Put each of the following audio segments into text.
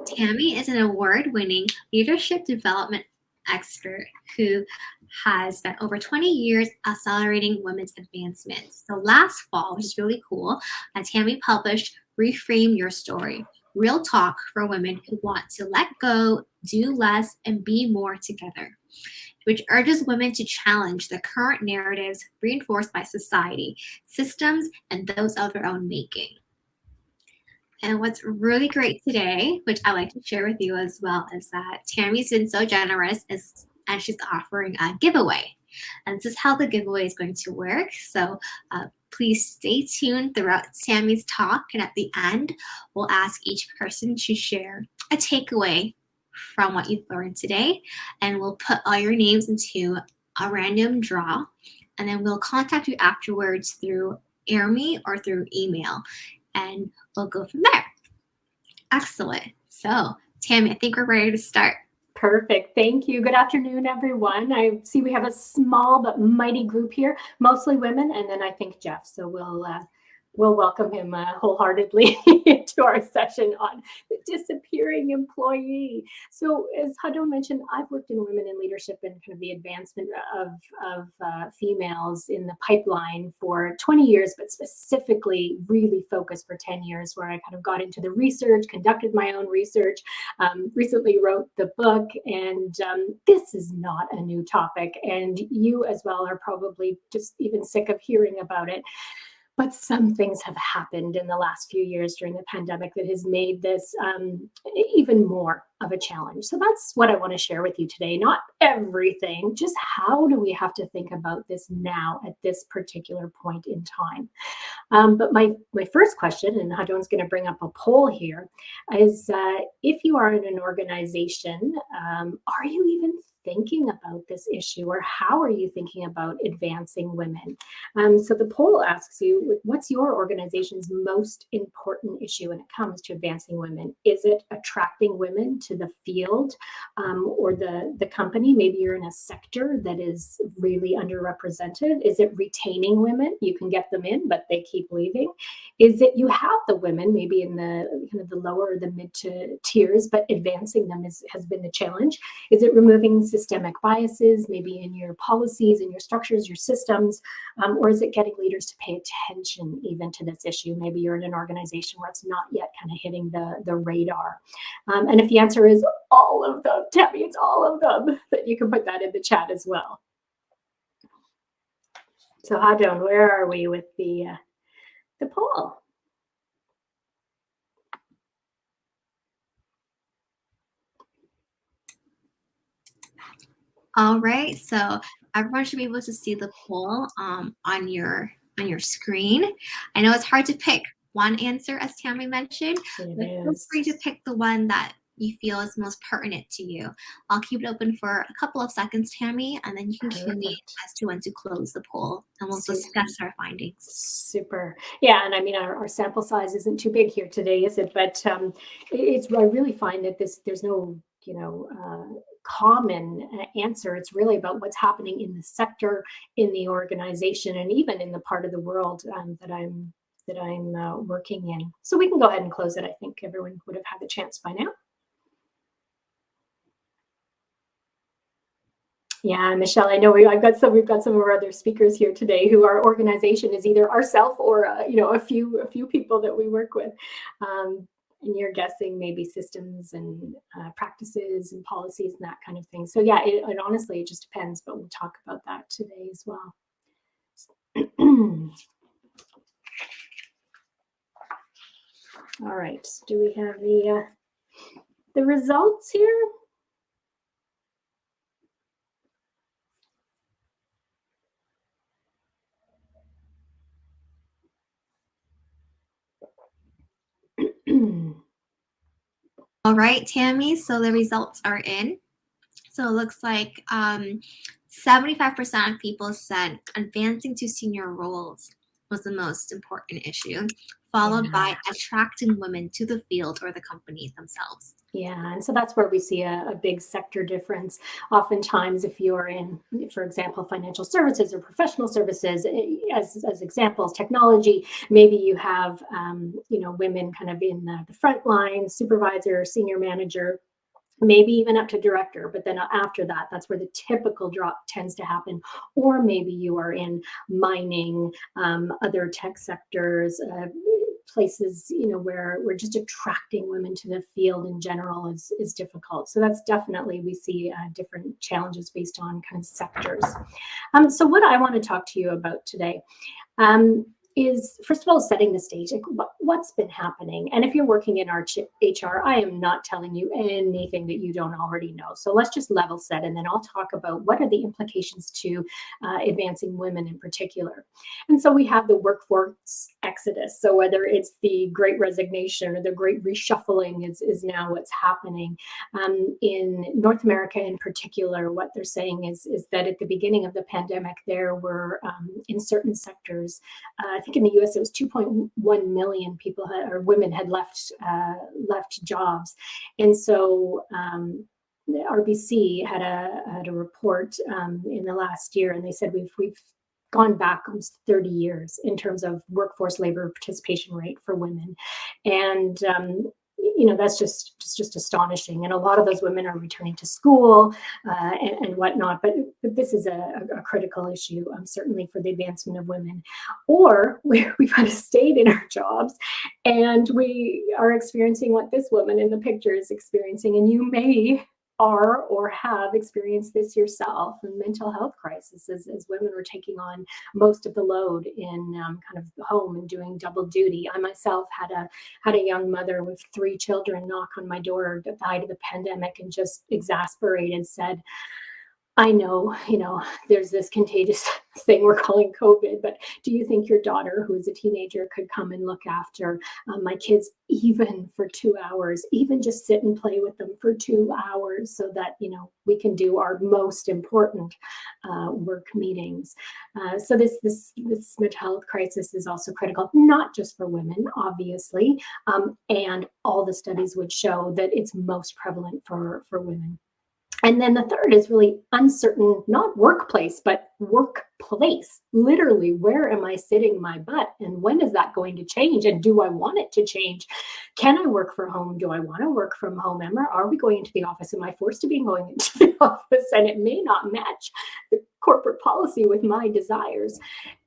Tammy is an award-winning leadership development expert who has spent over 20 years accelerating women's advancement. So last fall, which is really cool, Tammy published Reframe Your Story, Real Talk for Women Who Want to Let Go, Do Less, and Be More Together, which urges women to challenge the current narratives reinforced by society, systems, and those of their own making. And what's really great today, which I like to share with you as well, is that Tammy's been so generous and she's offering a giveaway. And this is how the giveaway is going to work. So please stay tuned throughout Tammy's talk. And at the end, we'll ask each person to share a takeaway from what you've learned today. And we'll put all your names into a random draw. And then we'll contact you afterwards through AirMe or through email. And we'll go from there. Excellent. So, Tammy, I think we're ready to start. Perfect. Thank you. Good afternoon, everyone. I see we have a small but mighty group here, mostly women, and then I think Jeff. So we'll welcome him wholeheartedly to our session on the disappearing employee. So as Hadon mentioned, I've worked in women in leadership and kind of the advancement of females in the pipeline for 20 years, but specifically really focused for 10 years, where I kind of got into the research, conducted my own research, recently wrote the book, and this is not a new topic. And you as well are probably just even sick of hearing about it. But some things have happened in the last few years during the pandemic that has made this even more of a challenge. So that's what I want to share with you today. Not everything, just how do we have to think about this now at this particular point in time? But my first question, and Hadon's going to bring up a poll here, is if you are in an organization, are you even thinking about this issue, or how are you thinking about advancing women? So the poll asks you, what's your organization's most important issue when it comes to advancing women? Is it attracting women to the field or the company? Maybe you're in a sector that is really underrepresented. Is it retaining women? You can get them in, but they keep leaving. Is it you have the women maybe in the kind of the lower or the mid to tiers, but advancing them has been the challenge? Is it removing systemic biases, maybe in your policies, in your structures, your systems, or is it getting leaders to pay attention even to this issue? Maybe you're in an organization where it's not yet kind of hitting the radar. And if the answer is all of them, Tammy, it's all of them, then you can put that in the chat as well. So Hadon, where are we with the poll? All right, so everyone should be able to see the poll on your screen. I know it's hard to pick one answer, as Tammy mentioned, but feel free to pick the one that you feel is most pertinent to you. I'll keep it open for a couple of seconds, Tammy, and then you can cue me as to when to close the poll, and we'll discuss our findings. Super. Yeah, and I mean, our sample size isn't too big here today, is it? But I really find that there's no, common answer. It's really about what's happening in the sector, in the organization, and even in the part of the world that I'm working in. So we can go ahead and close it. I think everyone would have had the chance by now. Yeah, Michelle, I know we've got some of our other speakers here today who our organization is either ourselves or a few people that we work with. And you're guessing maybe systems and practices and policies and that kind of thing. So yeah, it honestly, it just depends, but we'll talk about that today as well. All right, do we have the results here? All right, Tammy, so the results are in. So it looks like 75% of people said advancing to senior roles was the most important issue, followed by attracting women to the field or the company themselves. Yeah, and so that's where we see a big sector difference. Oftentimes, if you're in, for example, financial services or professional services, as examples, technology, maybe you have, women kind of in the front line, supervisor, senior manager, maybe even up to director, but then after that, that's where the typical drop tends to happen. Or maybe you are in mining, other tech sectors, places, where we're just attracting women to the field in general is difficult. So that's definitely, we see different challenges based on kind of sectors. So what I want to talk to you about today, is first of all setting the stage, like what's been happening. And if you're working in HR, I am not telling you anything that you don't already know. So let's just level set, and then I'll talk about what are the implications to advancing women in particular. And so we have the workforce exodus. So whether it's the great resignation or the great reshuffling is now what's happening. In North America in particular, what they're saying is that at the beginning of the pandemic, there were in certain sectors, I think in the U.S. it was 2.1 million people or women had left jobs, and so the RBC had a report in the last year, and they said we've gone back almost 30 years in terms of workforce labor participation rate for women, and that's just astonishing. And a lot of those women are returning to school and whatnot. But this is a critical issue, certainly for the advancement of women. Or we've kind of stayed in our jobs and we are experiencing what this woman in the picture is experiencing. And you may are or have experienced this yourself, and mental health crisis as women were taking on most of the load in kind of the home and doing double duty. I myself had a young mother with 3 children knock on my door at the height of the pandemic and just exasperated said, I know, there's this contagious thing we're calling COVID, but do you think your daughter, who is a teenager, could come and look after my kids even for 2 hours, even just sit and play with them for 2 hours so that, we can do our most important work meetings. So this mental health crisis is also critical, not just for women, obviously, and all the studies would show that it's most prevalent for women. And then the third is really uncertain, not workplace, but workplace. Literally, where am I sitting my butt? And when is that going to change? And do I want it to change? Can I work from home? Do I want to work from home? Emma, are we going into the office? Am I forced to be going into the office? And it may not match the corporate policy with my desires.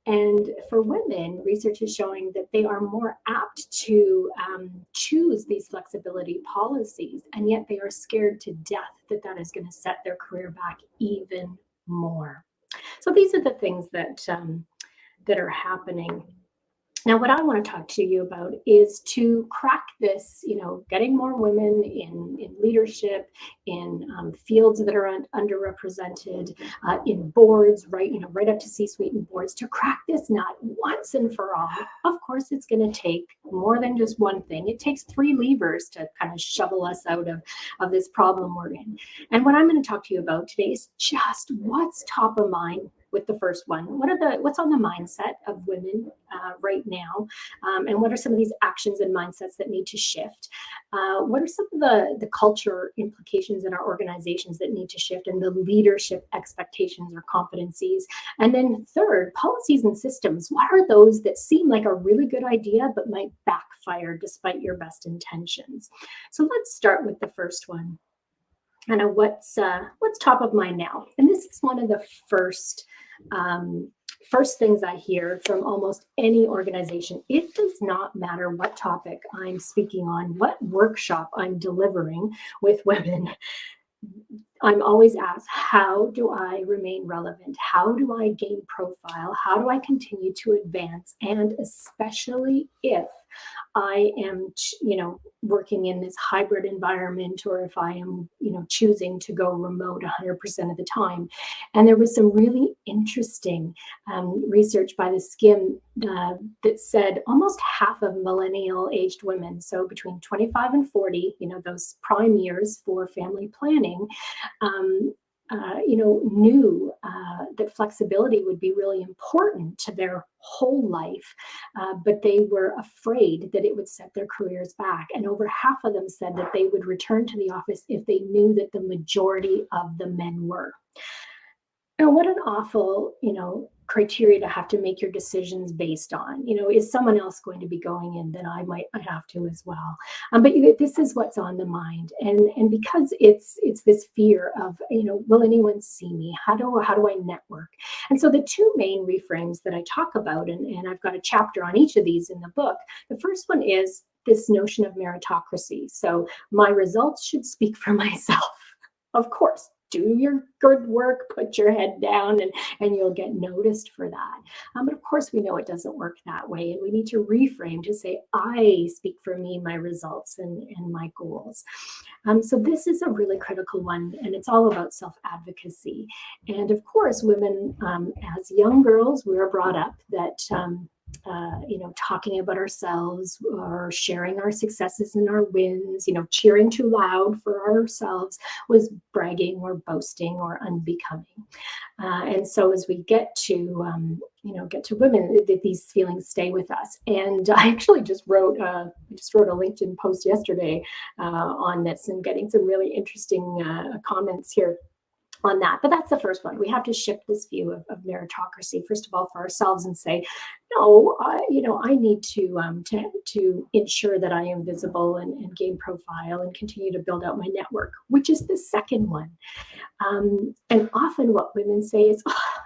And for women, research is showing that they are more apt to choose these flexibility policies, and yet they are scared to death that is going to set their career back even more. So these are the things that are happening. Now, what I want to talk to you about is to crack this, getting more women in leadership, in fields that are underrepresented, in boards, right up to C-suite and boards, to crack this nut once and for all. Of course, it's going to take more than just one thing. It takes 3 levers to kind of shovel us out of this problem we're in. And what I'm going to talk to you about today is just what's top of mind with the first one. What's on the mindset of women right now, and what are some of these actions and mindsets that need to shift? What are some of the culture implications in our organizations that need to shift, and the leadership expectations or competencies? And then third, policies and systems. What are those that seem like a really good idea but might backfire despite your best intentions? So let's start with the first one. Kind of what's top of mind now. And this is one of the first things I hear from almost any organization. It does not matter what topic I'm speaking on, what workshop I'm delivering with women. I'm always asked, how do I remain relevant? How do I gain profile? How do I continue to advance? And especially if I am, working in this hybrid environment, or if I am, choosing to go remote 100% of the time. And there was some really interesting research by the Skim that said almost half of millennial aged women, so between 25 and 40, those prime years for family planning, knew that flexibility would be really important to their whole life, but they were afraid that it would set their careers back. And over half of them said that they would return to the office if they knew that the majority of the men were. Now, what an awful, criteria to have to make your decisions based on. Is someone else going to be going in? Then I have to as well. But this is what's on the mind, and because it's this fear of, will anyone see me? How do I network? And so the two main reframes that I talk about, and I've got a chapter on each of these in the book. The first one is this notion of meritocracy. So my results should speak for myself. Of course, do your good work, put your head down, and you'll get noticed for that. But of course, we know it doesn't work that way. And we need to reframe to say, I speak for me, my results, and my goals. So this is a really critical one, and it's all about self-advocacy. And of course, women, as young girls, we were brought up that talking about ourselves or sharing our successes and our wins, cheering too loud for ourselves was bragging or boasting or unbecoming. And so as we get to women, these feelings stay with us. And I actually just wrote a LinkedIn post yesterday on this, and getting some really interesting comments here on that. But that's the first one. We have to shift this view of meritocracy, first of all, for ourselves, and say, no, I need to ensure that I am visible and gain profile and continue to build out my network, which is the second one. And often what women say is,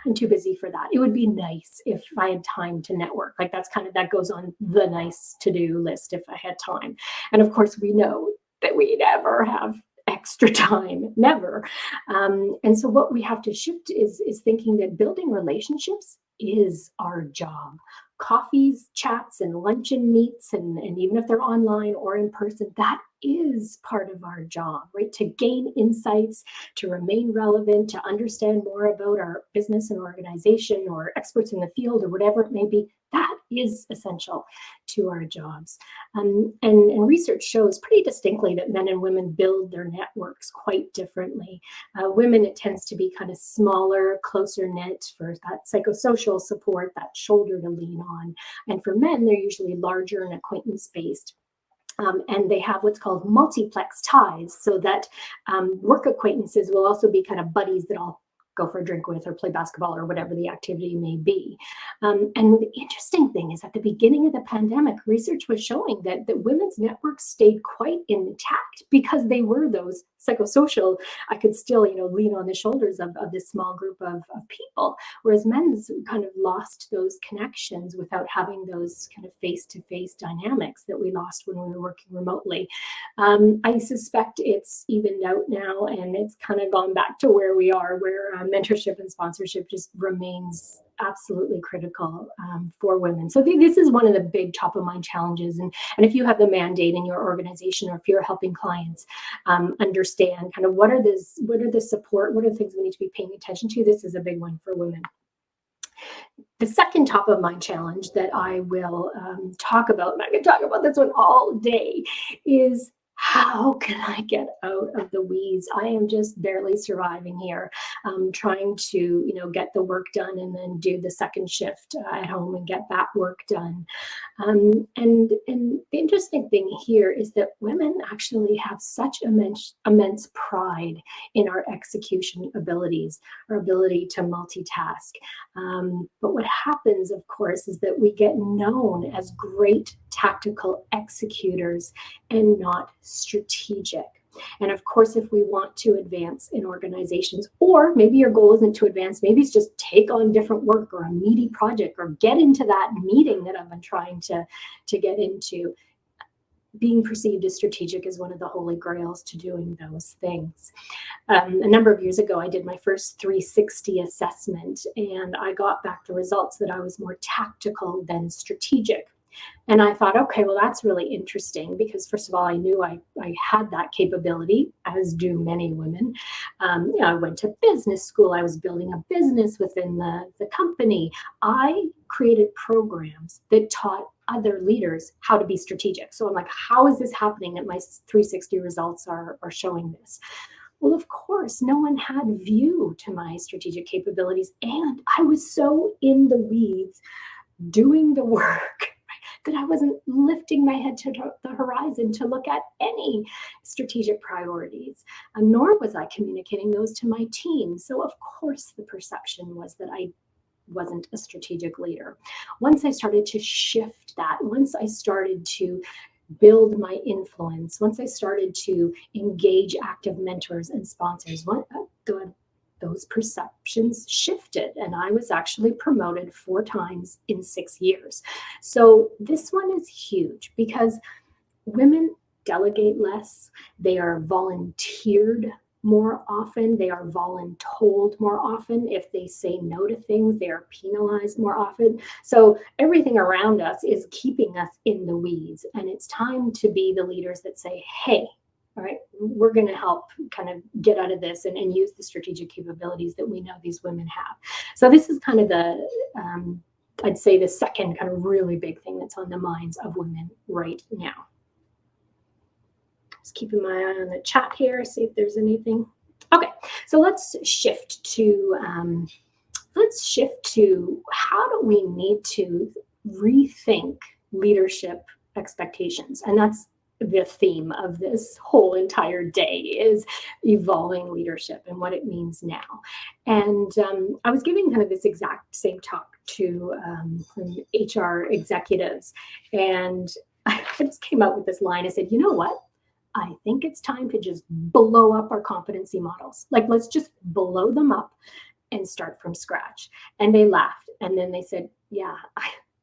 I'm too busy for that. It would be nice if I had time to network. Like that goes on the nice to-do list if I had time. And of course, we know that we never have extra time, never. And so what we have to shift is thinking that building relationships is our job. Coffees, chats, and luncheon meets, and even if they're online or in person, that is part of our job, right? To gain insights, to remain relevant, to understand more about our business and organization or experts in the field or whatever it may be, that is essential to our jobs. And research shows pretty distinctly that men and women build their networks quite differently. Women, it tends to be kind of smaller, closer knit for that psychosocial support, that shoulder to lean on. And for men, they're usually larger and acquaintance-based. And they have what's called multiplex ties, so that work acquaintances will also be kind of buddies that I'll go for a drink with or play basketball or whatever the activity may be. And the interesting thing is at the beginning of the pandemic, research was showing that women's networks stayed quite intact because they were those psychosocial. I could still, lean on the shoulders of this small group of people, whereas men's kind of lost those connections without having those kind of face-to-face dynamics that we lost when we were working remotely. I suspect it's evened out now, and it's kind of gone back to where we are, where mentorship and sponsorship just remains absolutely critical for women. So this is one of the big top of mind challenges. And if you have the mandate in your organization, or if you're helping clients understand kind of what are the support, what are the things we need to be paying attention to, this is a big one for women. The second top of mind challenge that I will talk about, and I can talk about this one all day, is how can I get out of the weeds? I am just barely surviving here, trying to, get the work done and then do the second shift at home and get that work done. And the interesting thing here is that women actually have such immense pride in our execution abilities, our ability to multitask. But what happens, of course, is that we get known as great tactical executors and not strategic. And of course, if we want to advance in organizations, or maybe your goal isn't to advance, maybe it's just take on different work or a meaty project or get into that meeting that I've been trying to get into, being perceived as strategic is one of the holy grails to doing those things. A number of years ago, I did my first 360 assessment, and I got back the results that I was more tactical than strategic. And I thought, okay, well, that's really interesting, because first of all, I knew I had that capability, as do many women. I went to business school. I was building a business within the company. I created programs that taught other leaders how to be strategic. So I'm like, how is this happening that my 360 results are showing this? Well, of course, no one had view to my strategic capabilities, and I was so in the weeds doing the work that I wasn't lifting my head to the horizon to look at any strategic priorities, nor was I communicating those to my team. So, of course, the perception was that I wasn't a strategic leader. Once I started to shift that, once I started to build my influence, once I started to engage active mentors and sponsors, those perceptions shifted, and I was actually promoted 4 times in 6 years. So this one is huge because women delegate less, they are volunteered more often, they are voluntold more often. If they say no to things, they are penalized more often. So everything around us is keeping us in the weeds, and it's time to be the leaders that say, hey, all right, we're going to help kind of get out of this and use the strategic capabilities that we know these women have. So this is kind of the I'd say the second kind of really big thing that's on the minds of women right now. Just keeping my eye on the chat here, see if there's anything. Okay, so let's shift to how do we need to rethink leadership expectations, and that's the theme of this whole entire day is evolving leadership and what it means now. And I was giving kind of this exact same talk to HR executives, and I just came out with this line. I said, you know what? I think it's time to just blow up our competency models. Like, let's just blow them up and start from scratch. And they laughed. And then they said, yeah,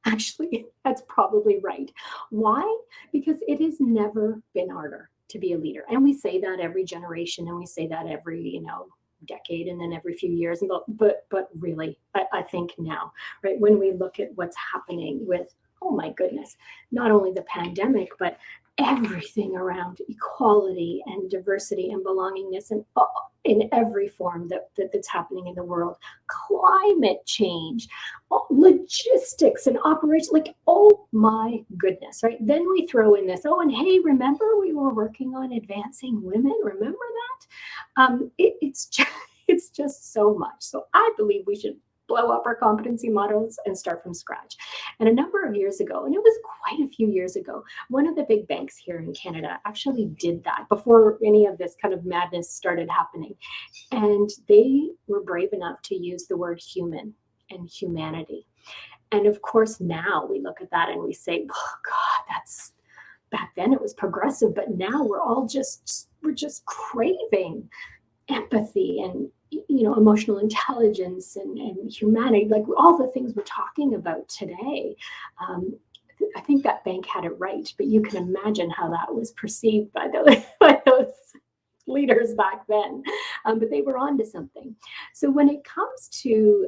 actually, that's probably right. Why? Because it has never been harder to be a leader. And we say that every generation, and we say that every, decade, and then every few years. But really, I think now, right, when we look at what's happening with, oh my goodness, not only the pandemic, but everything around equality and diversity and belongingness, and in every form that's happening in the world, climate change, logistics and operations, like, oh my goodness, right? Then we throw in this, oh, and hey, remember we were working on advancing women? Remember that? It's just so much. So I believe we should blow up our competency models and start from scratch. And a number of years ago, and it was quite a few years ago, one of the big banks here in Canada actually did that before any of this kind of madness started happening. And they were brave enough to use the word human and humanity. And of course, now we look at that and we say, oh God, that's, back then it was progressive, but now we're just craving empathy and emotional intelligence and humanity, like all the things we're talking about today. I think that bank had it right, but you can imagine how that was perceived by those leaders back then. But they were onto something. So when it comes to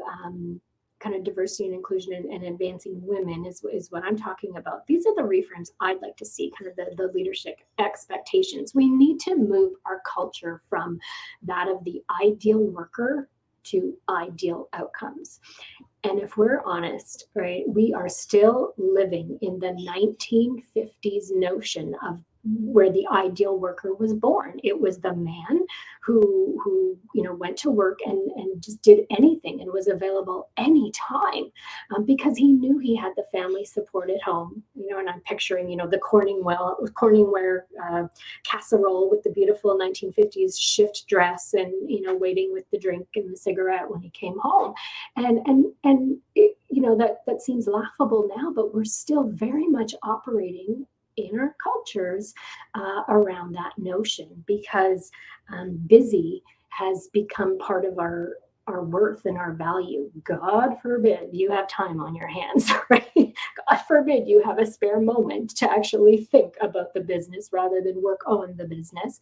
kind of diversity and inclusion and advancing women is what I'm talking about. These are the reframes I'd like to see, kind of the leadership expectations. We need to move our culture from that of the ideal worker to ideal outcomes. And if we're honest, right, we are still living in the 1950s notion of where the ideal worker was born. It was the man who went to work and just did anything and was available anytime because he knew he had the family support at home. And I'm picturing the Corningware casserole with the beautiful 1950s shift dress and waiting with the drink and the cigarette when he came home, and it, that seems laughable now, but we're still very much operating in our cultures around that notion because busy has become part of our worth and our value. God forbid you have time on your hands, right? God forbid you have a spare moment to actually think about the business rather than work on the business.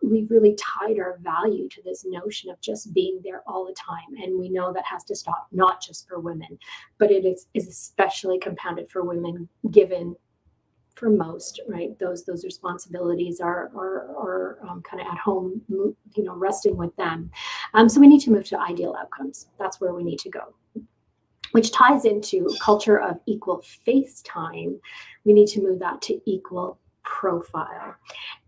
We've really tied our value to this notion of just being there all the time. And we know that has to stop, not just for women, but it is especially compounded for women, given for most, right, those responsibilities are kind of at home, resting with them. So we need to move to ideal outcomes. That's where we need to go, which ties into culture of equal face time. We need to move that to equal profile.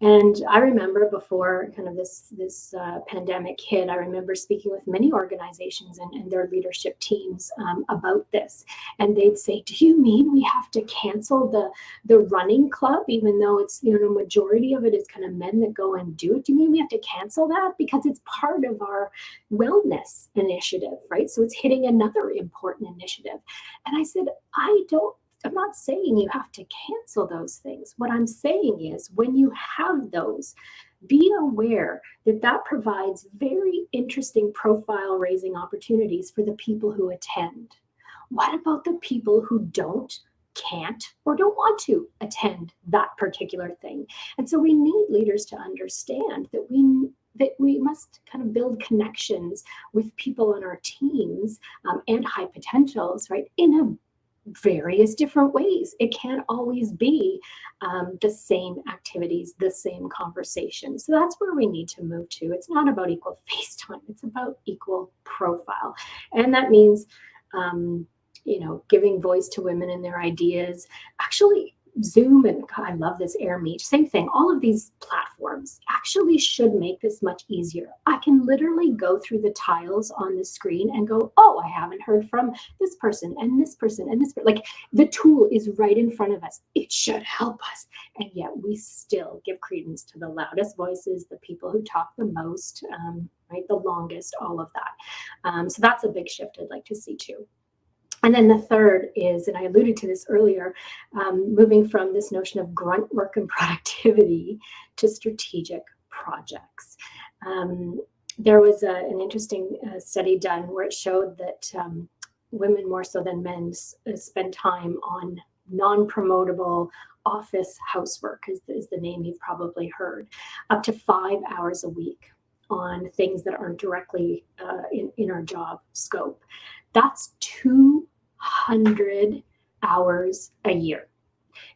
And I remember before kind of this pandemic hit, I remember speaking with many organizations and their leadership teams about this, and they'd say, "Do you mean we have to cancel the running club, even though it's majority of it is kind of men that go and do it? Do you mean we have to cancel that because it's part of our wellness initiative, right? So it's hitting another important initiative." And I said, I'm not saying you have to cancel those things. What I'm saying is when you have those, be aware that that provides very interesting profile raising opportunities for the people who attend. What about the people who can't, or don't want to attend that particular thing? And so we need leaders to understand that we must kind of build connections with people on our teams and high potentials, right, in a various different ways. It can't always be the same activities, the same conversation. So that's where we need to move to. It's not about equal face time, it's about equal profile. And that means, giving voice to women and their ideas. Actually, Zoom and God, I love this Air Meet, same thing. All of these platforms actually should make this much easier. I can literally go through the tiles on the screen and go, oh, I haven't heard from this person and this person and this person. Like the tool is right in front of us. It should help us. And yet we still give credence to the loudest voices, the people who talk the most, right, the longest, all of that. So that's a big shift I'd like to see too. And then the third is, and I alluded to this earlier, moving from this notion of grunt work and productivity to strategic projects. There was an interesting study done where it showed that women more so than men spend time on non-promotable office housework, is the name you've probably heard, up to 5 hours a week on things that aren't directly in our job scope. That's 200 hours a year.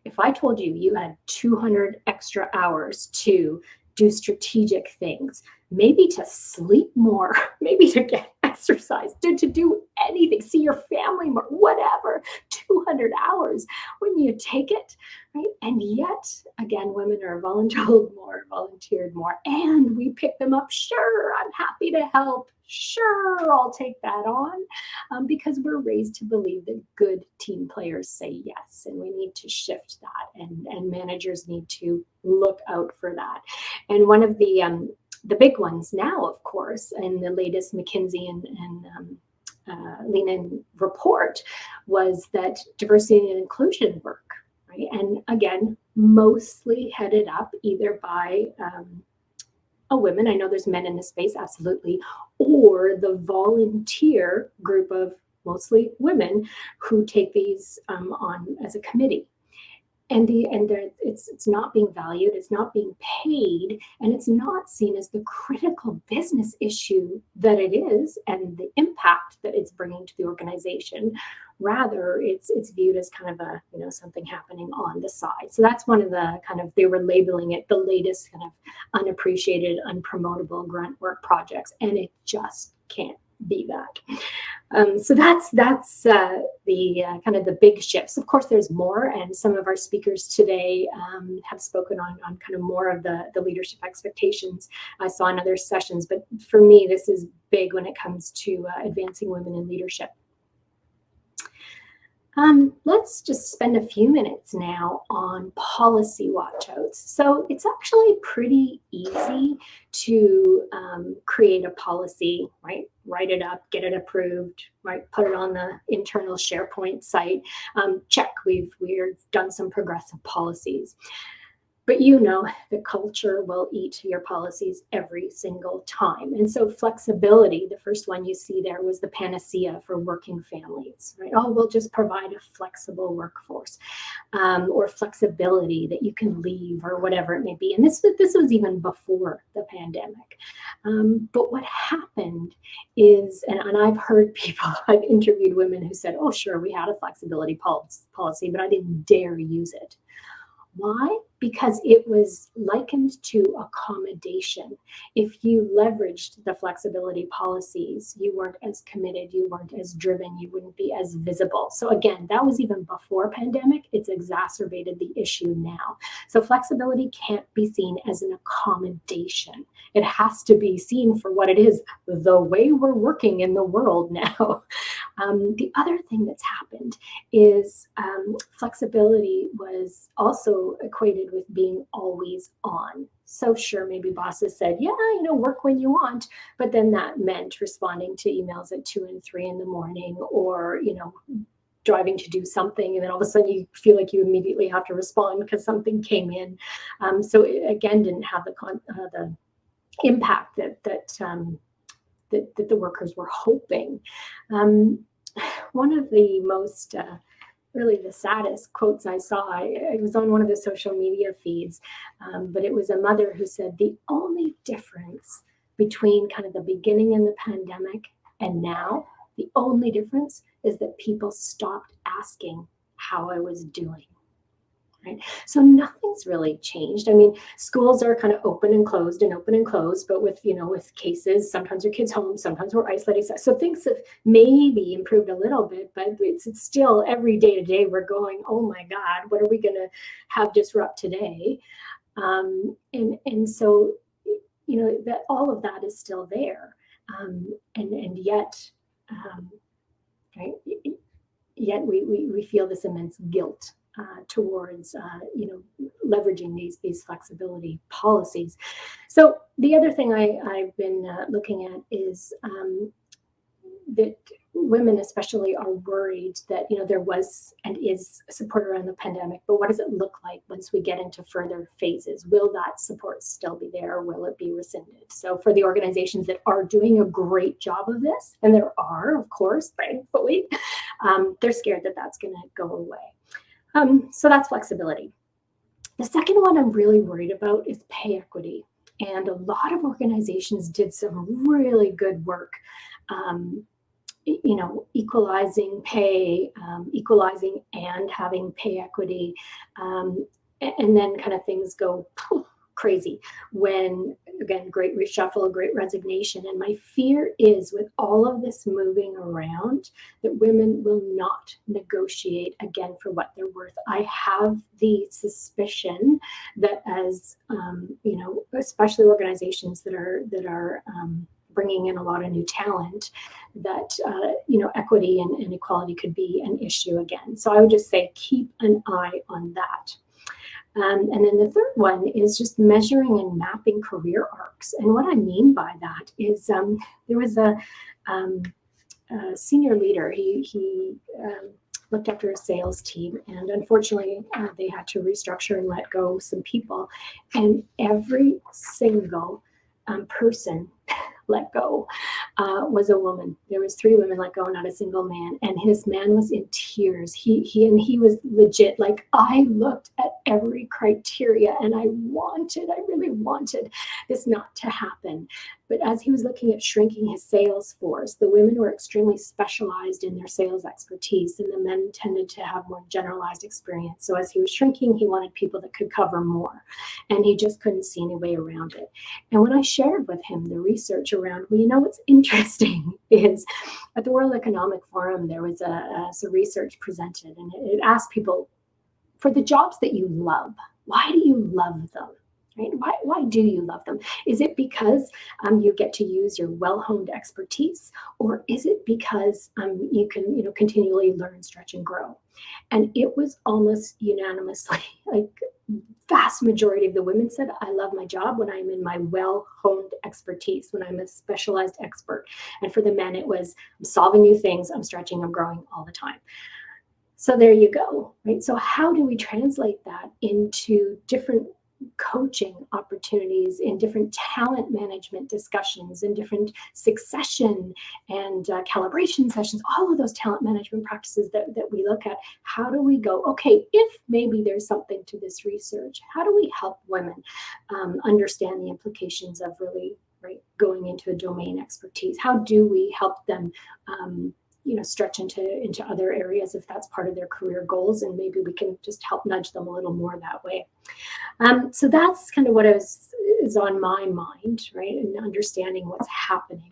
If I told you you had 200 extra hours to do strategic things, maybe to sleep more, maybe to get exercise, to do anything, see your family more, whatever, 200 hours when you take it, right? And yet, again, women are volunteered more, and we pick them up. Sure, I'm happy to help. Sure, I'll take that on, because we're raised to believe that good team players say yes, and we need to shift that, and managers need to look out for that. And one of the big ones now, of course, in the latest McKinsey and Lean-In report, was that diversity and inclusion work, right? And again, mostly headed up either by a woman, I know there's men in this space, absolutely, or the volunteer group of mostly women who take these on as a committee. And it's not being valued, it's not being paid, and it's not seen as the critical business issue that it is and the impact that it's bringing to the organization. Rather, it's viewed as kind of a something happening on the side. So that's one of the kind of, they were labeling it the latest kind of unappreciated, unpromotable grunt work projects, and it just can't be that. So that's the kind of the big shifts. Of course, there's more, and some of our speakers today have spoken on kind of more of the leadership expectations I saw in other sessions. But for me, this is big when it comes to advancing women in leadership. Let's just spend a few minutes now on policy watchouts. So it's actually pretty easy to create a policy, right? Write it up, get it approved, right? Put it on the internal SharePoint site. Check, we've done some progressive policies. But the culture will eat your policies every single time. And so flexibility, the first one you see there, was the panacea for working families, right? Oh, we'll just provide a flexible workforce, or flexibility that you can leave, or whatever it may be. And this was even before the pandemic. But what happened is, and I've heard people, I've interviewed women who said, oh, sure, we had a flexibility policy, but I didn't dare use it. Why? because it was likened to accommodation. If you leveraged the flexibility policies, you weren't as committed, you weren't as driven, you wouldn't be as visible. So again, that was even before pandemic. It's exacerbated the issue now. So flexibility can't be seen as an accommodation. It has to be seen for what it is, the way we're working in the world now. The other thing that's happened is flexibility was also equated with being always on. So sure, maybe bosses said, yeah, work when you want, but then that meant responding to emails at 2 and 3 in the morning, or, driving to do something, and then all of a sudden you feel like you immediately have to respond because something came in. So it, again, didn't have the impact that the workers were hoping. One of the most really the saddest quotes I saw, it was on one of the social media feeds, but it was a mother who said the only difference between kind of the beginning in the pandemic and now, the only difference is that people stopped asking how I was doing. Right. So nothing's really changed. I mean, schools are kind of open and closed, but with cases, sometimes your kids home, sometimes we're isolating. So things have maybe improved a little bit, but it's still every day to day we're going, oh my God, what are we going to have disrupt today? And so, that all of that is still there. And yet, right, yet we feel this immense guilt towards leveraging these flexibility policies. So the other thing I've been looking at is that women especially are worried that there was and is support around the pandemic, but what does it look like once we get into further phases? Will that support still be there, or will it be rescinded? So for the organizations that are doing a great job of this, and there are, of course, thankfully, they're scared that that's going to go away. So that's flexibility. The second one I'm really worried about is pay equity. And a lot of organizations did some really good work, equalizing pay, equalizing and having pay equity. And then kind of things go crazy when, again, great reshuffle, great resignation. And my fear is, with all of this moving around, that women will not negotiate again for what they're worth. I have the suspicion that as especially organizations that are bringing in a lot of new talent, that equity and equality could be an issue again. So I would just say keep an eye on that. And then the third one is just measuring and mapping career arcs. And what I mean by that is there was a senior leader. He looked after a sales team, and unfortunately they had to restructure and let go some people. And every single person let go was a woman. There was 3 women let go, not a single man. And his man was in tears. He was legit. Like, I looked at every criteria, and I really wanted this not to happen. But as he was looking at shrinking his sales force, the women were extremely specialized in their sales expertise, and the men tended to have more generalized experience. So as he was shrinking, he wanted people that could cover more, and he just couldn't see any way around it. And when I shared with him the research around, what's interesting is at the World Economic Forum, there was some research presented, and it asked people, for the jobs that you love, why do you love them? Right? Why do you love them? Is it because you get to use your well-honed expertise, or is it because you can continually learn, stretch, and grow? And it was almost unanimously, like, vast majority of the women said, I love my job when I'm in my well-honed expertise, when I'm a specialized expert. And for the men, it was, I'm solving new things, I'm stretching, I'm growing all the time. So there you go, right? So how do we translate that into different coaching opportunities, in different talent management discussions, in different succession and calibration sessions, all of those talent management practices that we look at? How do we go, okay, if maybe there's something to this research, how do we help women understand the implications of really, right, going into a domain expertise? How do we help them stretch into other areas if that's part of their career goals, and maybe we can just help nudge them a little more that way. So that's kind of what is on my mind, right? And understanding what's happening.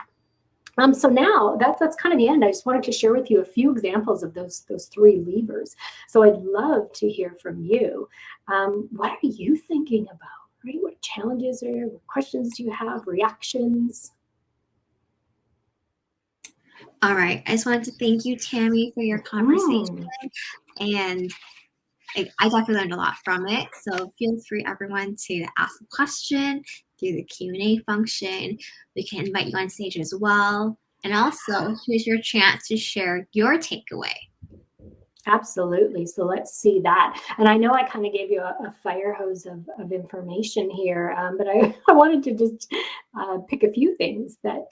So now that's kind of the end. I just wanted to share with you a few examples of those three levers. So I'd love to hear from you. What are you thinking about? Right? What challenges or questions do you have? Reactions? All right. I just wanted to thank you, Tammy, for your conversation. And I definitely learned a lot from it. So feel free, everyone, to ask a question through the Q&A function. We can invite you on stage as well. And also, here's your chance to share your takeaway. Absolutely. So let's see that. And I know I kind of gave you a fire hose of information here, but I wanted to just pick a few things that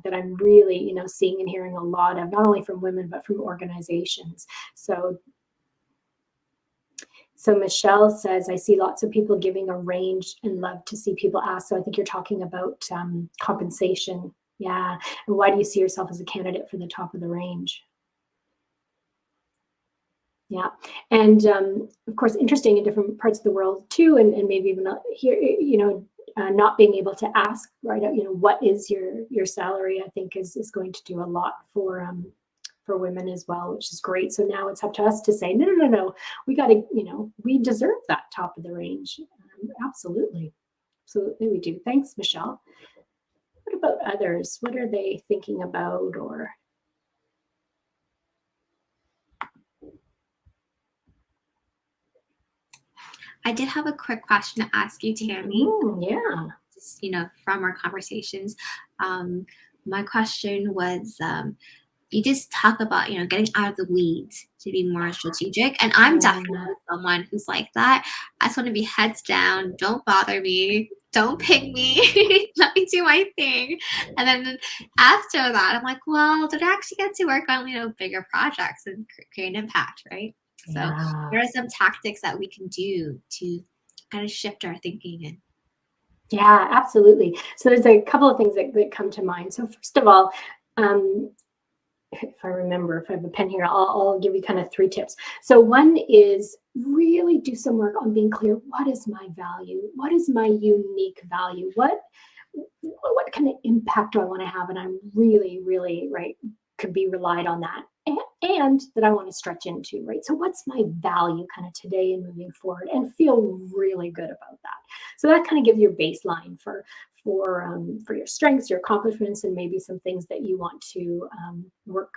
that I'm really, seeing and hearing a lot of, not only from women, but from organizations. So Michelle says, I see lots of people giving a range and love to see people ask. So I think you're talking about compensation. Yeah. And why do you see yourself as a candidate for the top of the range? Yeah. And of course, interesting in different parts of the world too, and maybe even here, not being able to ask, right, what is your salary, I think is going to do a lot for women as well, which is great. So now it's up to us to say, no, we got to, we deserve that top of the range. Absolutely. Absolutely we do. Thanks, Michelle. What about others? What are they thinking about? Or I did have a quick question to ask you, Tammy. Yeah. Just, from our conversations. My question was, you just talk about, getting out of the weeds to be more strategic. And I'm definitely someone who's like that. I just want to be heads down. Don't bother me. Don't pick me. Let me do my thing. And then after that, I'm like, well, did I actually get to work on, bigger projects and create an impact, right? So there are some tactics that we can do to kind of shift our thinking. And yeah, absolutely. So there's a couple of things that come to mind. So first of all, if I remember, if I have a pen here, I'll give you kind of 3 tips. So one is really do some work on being clear. What is my value? What is my unique value? What kind of impact do I want to have? And I'm really, really, right, could be relied on that. And that I want to stretch into, right? So what's my value kind of today and moving forward, and feel really good about that. So that kind of gives your baseline for your strengths, your accomplishments, and maybe some things that you want to work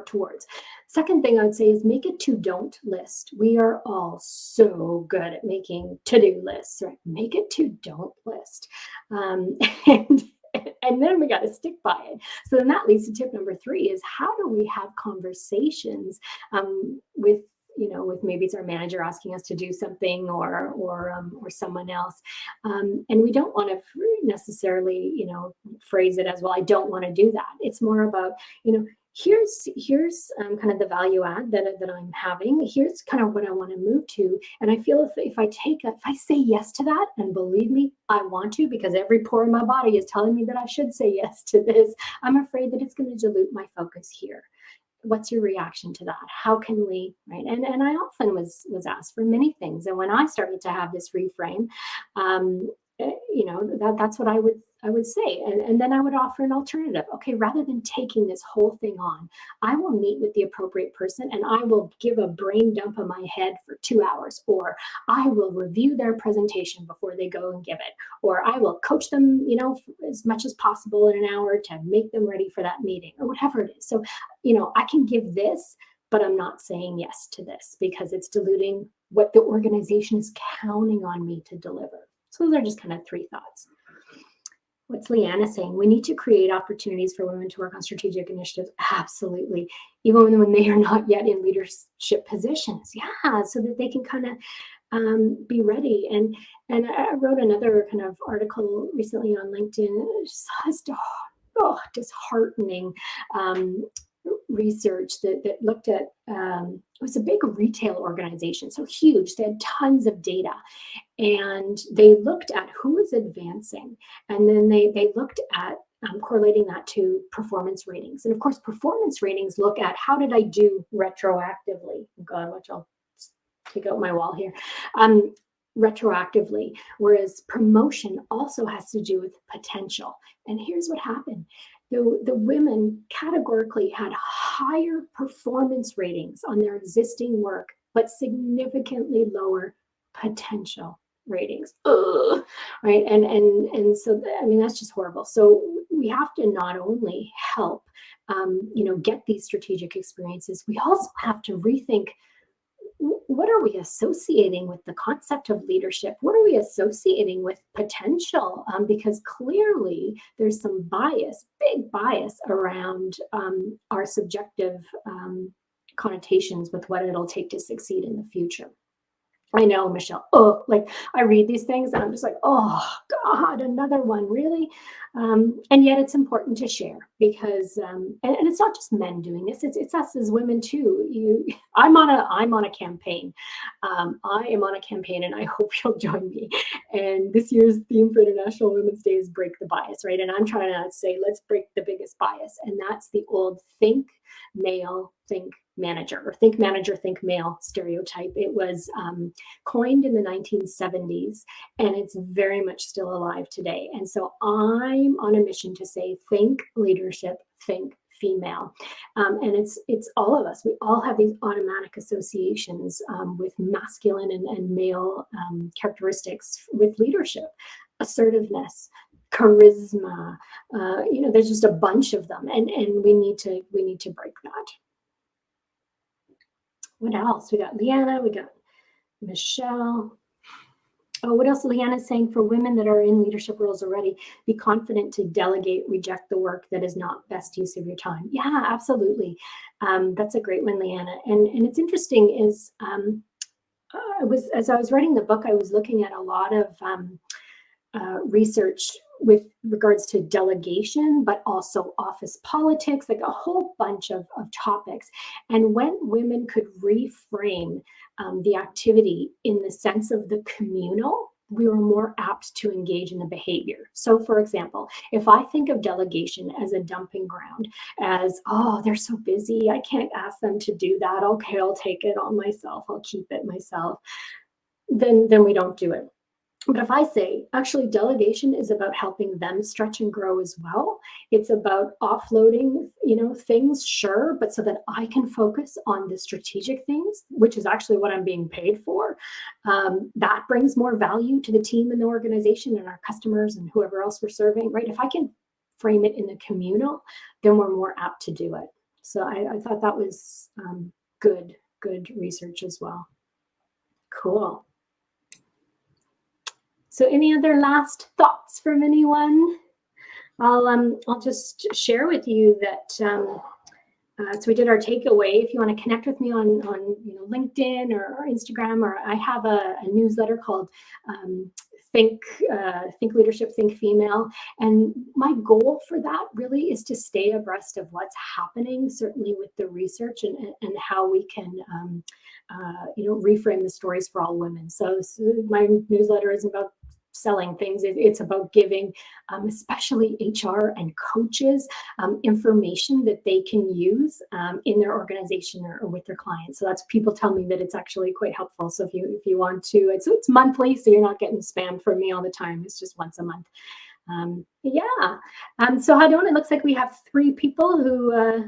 towards. Second thing I would say is make a to-don't list. We are all so good at making to-do lists, right? Make a to-don't list. And then we got to stick by it. So then that leads to tip number 3 is how do we have conversations with maybe it's our manager asking us to do something or someone else. And we don't want to necessarily, phrase it as, well, I don't want to do that. It's more about, here's kind of the value add that I'm having. Here's kind of what I want to move to. And I feel if I say yes to that, and believe me, I want to, because every pore in my body is telling me that I should say yes to this, I'm afraid that it's going to dilute my focus here. What's your reaction to that? How can we, right? And I often was asked for many things. And when I started to have this reframe, that's what I would say. And then I would offer an alternative. Okay, rather than taking this whole thing on, I will meet with the appropriate person and I will give a brain dump in my head for 2 hours, or I will review their presentation before they go and give it, or I will coach them, as much as possible in an hour to make them ready for that meeting, or whatever it is. So, I can give this, but I'm not saying yes to this because it's diluting what the organization is counting on me to deliver. So those are just kind of 3 thoughts. What's Leanna saying? We need to create opportunities for women to work on strategic initiatives. Absolutely. Even when they are not yet in leadership positions. Yeah, so that they can kind of be ready. And I wrote another kind of article recently on LinkedIn. It's just disheartening research that looked at, it was a big retail organization, so huge. They had tons of data. And they looked at who was advancing, and then they looked at correlating that to performance ratings. And of course, performance ratings look at how did I do retroactively. God, watch, I'll take out my wall here. Retroactively, whereas promotion also has to do with potential. And here's what happened. The women categorically had higher performance ratings on their existing work, but significantly lower potential ratings. Ugh. Right. And so, I mean, that's just horrible. So we have to not only help, get these strategic experiences, we also have to rethink what are we associating with the concept of leadership? What are we associating with potential? Because clearly there's some bias, big bias around our subjective connotations with what it'll take to succeed in the future. I know, Michelle. Oh, like I read these things and I'm just like, oh God, another one, really? And yet it's important to share because, and it's not just men doing this; it's us as women too. I'm on a campaign. I am on a campaign, and I hope you'll join me. And this year's theme for International Women's Day is "Break the Bias," right? And I'm trying to say, let's break the biggest bias, and that's the old think male, think manager, or think manager, think male stereotype. It was coined in the 1970s, and it's very much still alive today. And so I'm on a mission to say, think leadership, think female. And it's all of us. We all have these automatic associations with masculine and male characteristics with leadership, assertiveness, charisma. There's just a bunch of them, and we need to break that. What else? We got Leanna, we got Michelle. Oh, what else? Leanna's saying for women that are in leadership roles already, be confident to delegate, reject the work that is not best use of your time. Yeah, absolutely. That's a great one, Leanna. And it's interesting is as I was writing the book, I was looking at a lot of research with regards to delegation, but also office politics, like a whole bunch of topics. And when women could reframe the activity in the sense of the communal, we were more apt to engage in the behavior. So, for example, if I think of delegation as a dumping ground, as, oh, they're so busy, I can't ask them to do that. Okay, I'll take it on myself. I'll keep it myself. Then we don't do it. But if I say, actually, delegation is about helping them stretch and grow as well. It's about offloading, things, sure, but so that I can focus on the strategic things, which is actually what I'm being paid for. That brings more value to the team and the organization and our customers and whoever else we're serving, right? If I can frame it in the communal, then we're more apt to do it. So I thought that was good research as well. Cool. So any other last thoughts from anyone? I'll just share with you that so we did our takeaway. If you want to connect with me on LinkedIn or Instagram, or I have a newsletter called Think Leadership, Think Female. And my goal for that really is to stay abreast of what's happening, certainly with the research and how we can reframe the stories for all women. So my newsletter isn't about selling things. It's about giving, especially HR and coaches, information that they can use in their organization or with their clients. So that's, people tell me that it's actually quite helpful. So if you want to, it's monthly, so you're not getting spam from me all the time. It's just once a month. So Hadon, it looks like we have 3 people who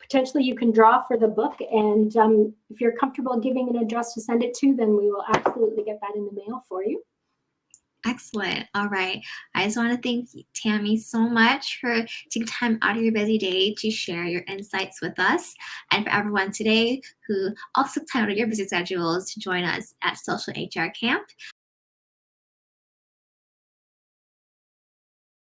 potentially you can draw for the book. And if you're comfortable giving an address to send it to, then we will absolutely get that in the mail for you. Excellent. All right. I just want to thank Tammy so much for taking time out of your busy day to share your insights with us, and for everyone today who also took time out of your busy schedules to join us at Social HR Camp.